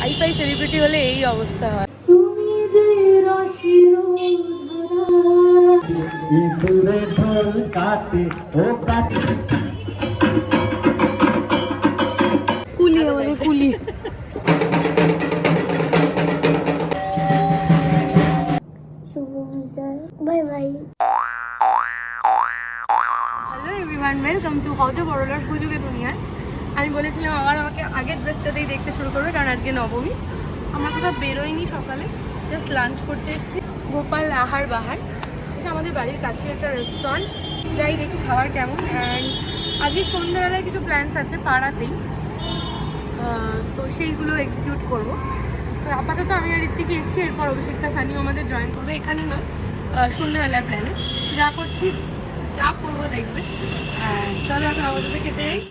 Hi fi celebrity হলে এই অবস্থা হয়। তুমি যে রসির ইঁদুরে ঢোল কাটে ও কাটে কুলি আমাদের কুলি। Bye bye. Hello everyone, welcome to হাউজে বড়লার সুযোগে দুনিয়ায়। আমি বলেছিলাম আবার আমাকে আগের ড্রেসটাতেই দেখতে শুরু করবে, কারণ আজকে নবমী। আমরা কোথাও বেরোইনি, সকালে জাস্ট লাঞ্চ করতে এসেছি গোপাল আহার বাহার। এটা আমাদের বাড়ির কাছে একটা রেস্টুরেন্ট, যাই দেখি খাবার কেমন। অ্যান্ড আজকে সন্ধ্যাবেলায় কিছু প্ল্যান্স আছে পাড়াতেই, তো সেইগুলো এক্সিকিউট করবো। সো আপাতত আমি আর ঋত্বিকে এসেছি, এরপর অভিষেকটা সানিও আমাদের জয়েন করবে। এখানে না সন্ধ্যাবেলার প্ল্যানে যা করছি যা করবো দেখবে। চলো এখন আমাদের খেতে যাই।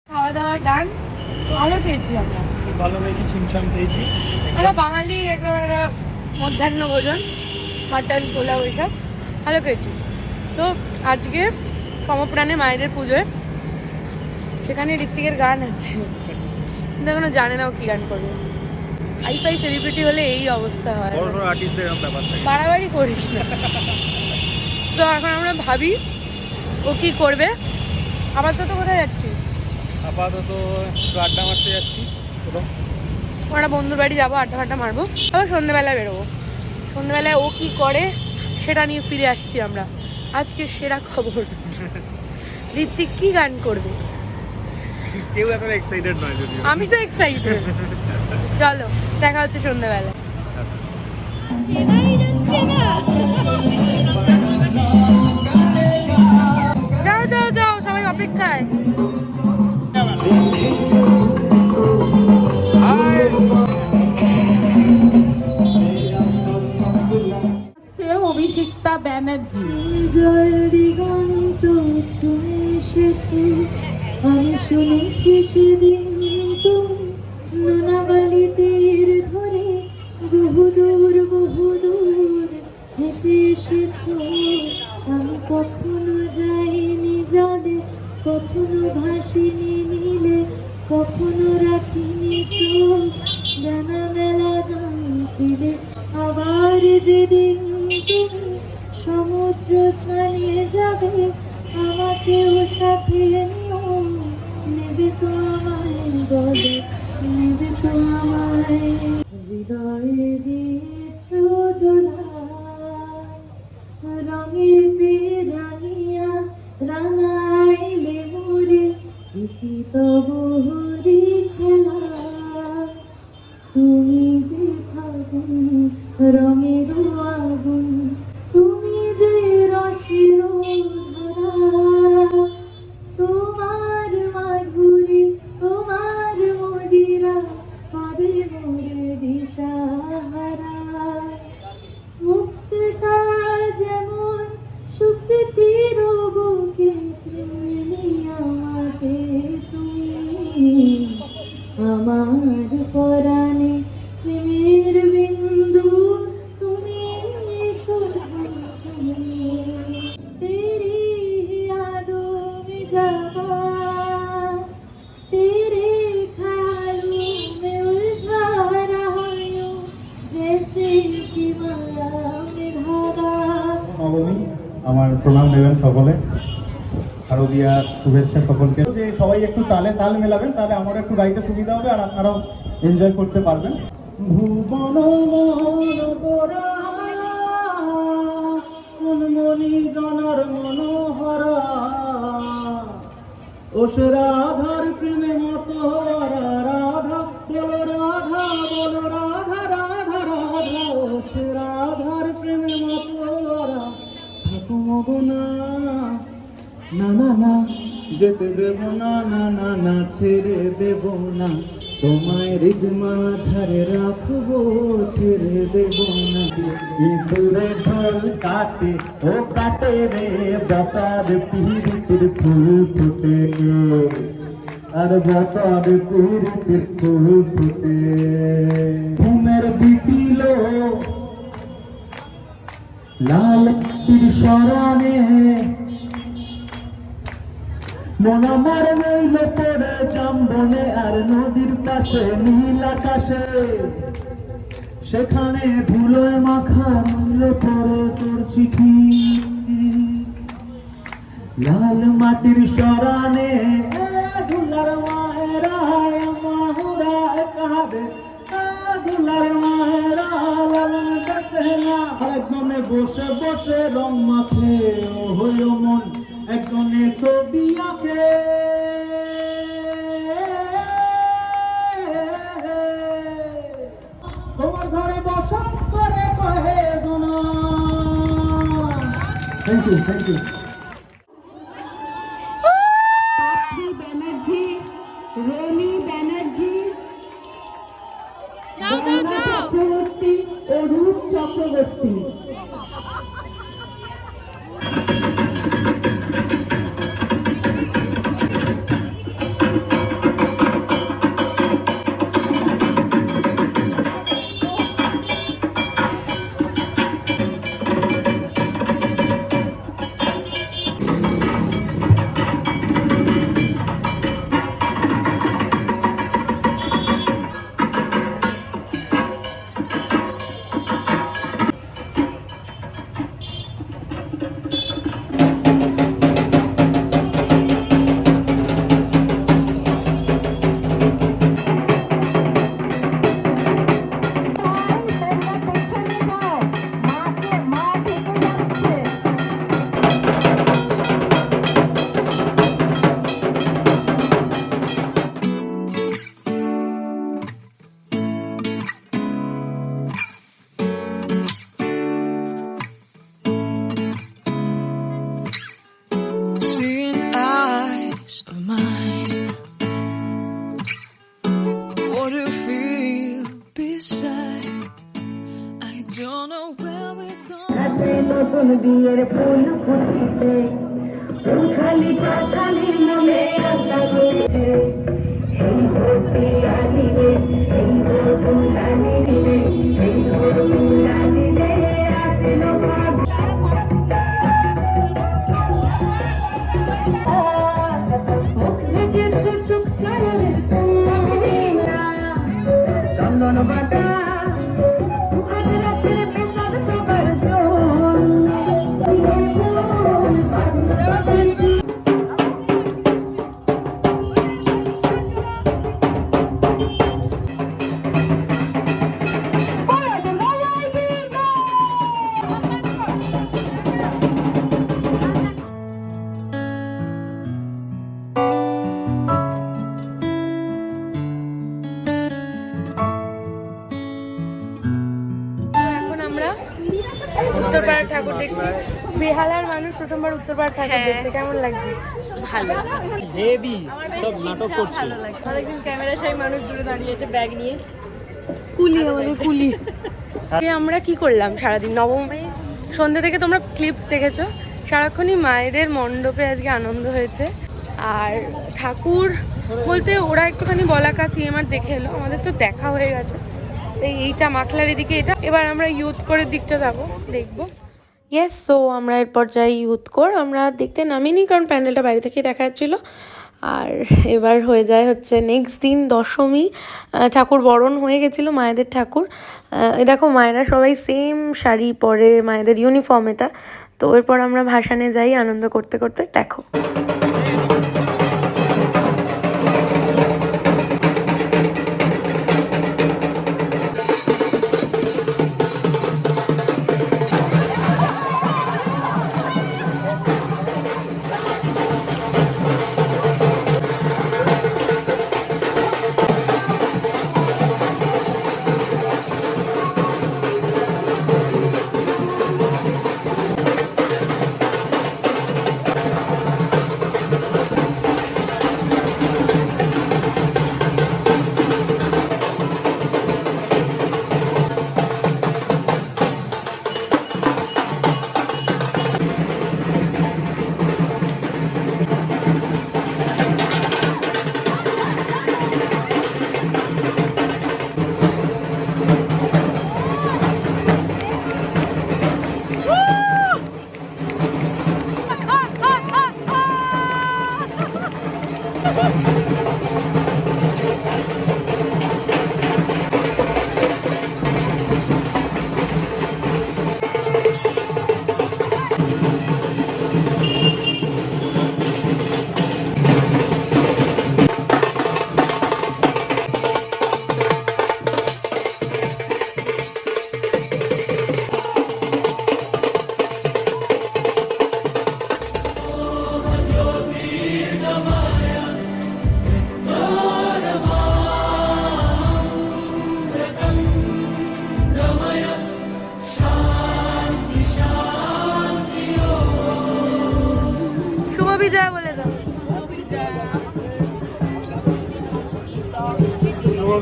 খাওয়া দাওয়া ডান, ভালো পেয়েছি আমরা, খুব ভালো পেয়েছি, ছিমছাম পেয়েছি। আমরা বাঙালি একেবারে মধ্যাহ্ন ভোজন, মাটন পোলাও এইসব ভালো পেয়েছি। তো আজকে সমপ্রাণে মায়েদের পুজোয়, সেখানে ঋত্বিকের গান আছে, কিন্তু এখনো জানে না ও কী গান করবে। হাইফাই সেলিব্রিটি হলে এই অবস্থা হয়, বড় বড় আর্টিস্টদের এরকম ব্যাপার থাকে। বাড়াবাড়ি করিস না। তো এখন আমরা ভাবি ও কি করবে। আপাতত কোথায় যাচ্ছি? আপাতত একটু আড্ডা মারতে যাচ্ছি। আমরা বন্ধুর বাড়ি যাবো, আড্ডা ফাড্ডা মারবো, আবার সন্ধ্যেবেলায় বেরোবো। সন্ধ্যেবেলায় ও কি করে সেটা নিয়ে ফিরে আসছি আমরা। আজকে সেরা খবর, ঋত্বিক কি গান করবে। কেউ এত এক্সাইটেড নয় যদিও। আমি তো এক্সাইটেড। চলো দেখা হচ্ছে সন্ধ্যেবেলায়। যাও যাও যাও, সবাই অপেক্ষায়। অভিষিক্তা ব্যানার্জি। জল দিগন্ত ছুঁয়ে এসেছে, আমি শুনেছি সেদিন তুমি নোনাবালি তীর ধরে বহুদূর হেঁটে এসেছো। আমি কখনো যাইনি জলে, কখনো ভাসিনি নীলে, কখনো রাখিনি চোখ জানা মেলা নামছিলে। আবার যেদিন তুমি সমুদ্র স্নানে যাবে, আমাকেও সাথে নিও, নেবে তো আমায় বলে, নেবে তো আমায়। হৃদয়ে দিয়েছ দোলা, রঙেতে রাঙিয়া রাঙাইলে মোরে, ইতি তব হরি খেলা। তুমি যে ফাগুন রঙের আগুন, তুমি যে রসের ধারা, তোমার মাধুরী তোমার মদিরা করে মোরে দিশাহারা। মুক্তটা যেমন শুকতির বুকে, তুমি আমাকে তুমি আমার পরাণে প্রেমের বিন্দু, তুমি শুধু তুমি। তেরি यादों में जावा, तेरे ख्यालों में उलझा रहा यूं, जैसे कि माया में धागा। নবমী, আমার প্রণাম দেবেন সকলে, শারদীয়ার শুভেচ্ছা সকলকে। যে সবাই একটু তালে তাল মেলাবেন, তাহলে আমার একটু গাইতে সুবিধা হবে আর আপনারাও এনজয় করতে পারবেন। ভুবন মনোহরা মনমণি জনার মনোহরা, ওস রাধার প্রেমে মত রাধা, বলো রাধা বলো রাধা রাধা রাধা, ওস না না না যেতে দেব না, না না না ছেড়ে দেব না, তোমায় রিদমা ধারে রাখবো, ছেড়ে দেব না। ইঁদুরে ঢোল কাটে ও কাটে রে বতার পিরিতির ফুল ফুটে, আর বতার পিরিতির ফুল ফুটে। ঘুমের বিটিল লাল তীর সরানে, মন আমার রইল পড়ে জাম্বনে আর নদীর পাশে নীল আকাশে, সেখানে ধুলোয় মাখা রইল পড়ে তোর চিঠি। লাল মাটির সরানে ধুলার মায়েরা মাহুরা কাঁদে, ধুলার মায়েরা দেখে না। একজনে বসে বসে রং মাখে ও হইল মন, একজনে ছবি আঁকে। তোমার ঘরে বসত করে কহে গুনা। Thank you, thank you. Pakhi Banerjee, Roni Banerjee, Ganga Chakraborty, Arup Chakraborty. Seeing eyes of mine, what to feel beside. I don't know where we're going. রাতে নতুন বিয়ের ফুল ফুটেছে, ফুল খালি পাতালি মনে আশা করছে। এই ভর্তি আলি রে, এই ভর্তুলালি রে, এই ভর্তুলালি রে, আসিল ভাব। মুখ ঢেকেছে সুখ সায়নের তুমিনা, চন্দন বাটা সুহাগ রাতের পেশার সবার জন। দিনের ফুল বাজলো সবার জন। এখন আমরা উত্তরপাড়ার ঠাকুর দেখছি। বেহালার মানুষ প্রথমবার উত্তরপাড়ার ঠাকুর দেখছে, কেমন লাগছে? ভালো, হেভি সব নাটক করছে। আরেকজন ক্যামেরা সাই মানুষ দূরে দাঁড়িয়েছে ব্যাগ নিয়ে, কুলি আমাদের কুলি। আমরা কি করলাম সারাদিন নবমী সন্ধ্যে থেকে? তোমরা ক্লিপস দেখেছো, সারাক্ষণই মায়েদের মণ্ডপে আজকে আনন্দ হয়েছে। আর ঠাকুর বলতে ওরা একটুখানি বলাকা সিএমআর দেখে এলো, আমাদের তো দেখা হয়ে গেছে। এইটা মাখলার এদিকে, এটা এবার আমরা ইউথ কোরের দিকটা যাবো, দেখবো। ইয়েস, সো আমরা এরপর যাই ইউথ কোর। আমরা দেখতে নামিনি কারণ প্যান্ডেলটা বাইরে থেকেই দেখা যাচ্ছিলো। আর এবার হয়ে যায় হচ্ছে নেক্সট দিন দশমী, ঠাকুর বরণ হয়ে গেছিলো মায়েদের ঠাকুর। এ দেখো মায়েরা সবাই সেম শাড়ি পরে, মায়েদের ইউনিফর্ম এটা। তো এরপর আমরা ভাসানে যাই আনন্দ করতে করতে, দেখো।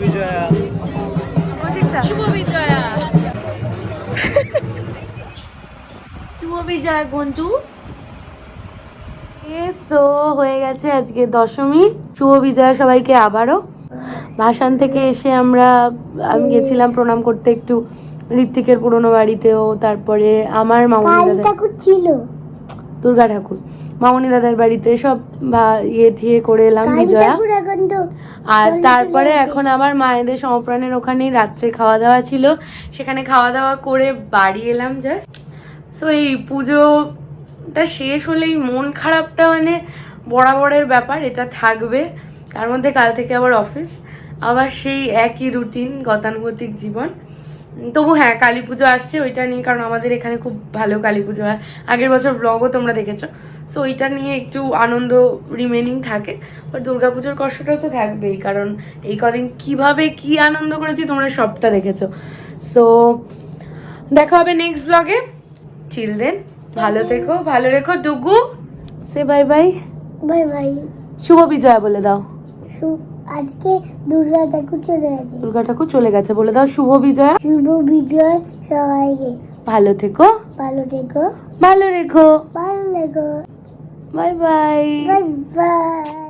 বিজয়া। শুভ বিজয়া। শুভ বিজয়া গন্টু। সো হয়ে গেছে আজকে দশমী। শুভ বিজয়া সবাইকে আবারও। ভাসান থেকে এসে আমি গেছিলাম প্রণাম করতে একটু ঋত্বিকের পুরোনো বাড়িতেও, তারপরে আমার মামনি দাদা ছিল দুর্গা ঠাকুর মামনি দাদার বাড়িতে সব ইয়ে ঠিয়ে করে এলাম বিজয়া। আর তারপরে এখন আবার মায়েদের সমপ্রাণের ওখানেই রাত্রে খাওয়া দাওয়া ছিল, সেখানে খাওয়া দাওয়া করে বাড়ি এলাম জাস্ট। সো এই পুজোটা শেষ হলেই মন খারাপটা মানে বরাবরের ব্যাপার, এটা থাকবে। তার মধ্যে কাল থেকে আবার অফিস, আবার সেই একই রুটিন গতানুগতিক জীবন। তবু হ্যাঁ, কালী পুজো আসছে ওইটা নিয়ে, কারণ আমাদের এখানে খুব ভালো কালী পুজো হয়। আগের বছর ব্লগও তোমরা দেখেছো। সো ওইটা নিয়ে একটু আনন্দ রিমেনিং থাকে। বাট দুর্গা পুজোর কষ্টটা তো থাকবেই, কারণ এই কদিন কিভাবে কি আনন্দ করেছি তোমরা সবটা দেখেছো। সো দেখা হবে নেক্সট ব্লগে। চিল দেন, ভালো থেকো, ভালো রেখো। Dugu say bye bye. Bye bye. Shubho Bijoya বলে দাও। আজকে দুর্গা ঠাকুর চলে গেছে। দুর্গা ঠাকুর চলে গেছে বলে দাও। শুভ বিজয়া। শুভ বিজয় সবাইকে। ভালো থেকো, ভালো থেকো, ভালো রেখো। ভালো Lego. By bye. Bye by.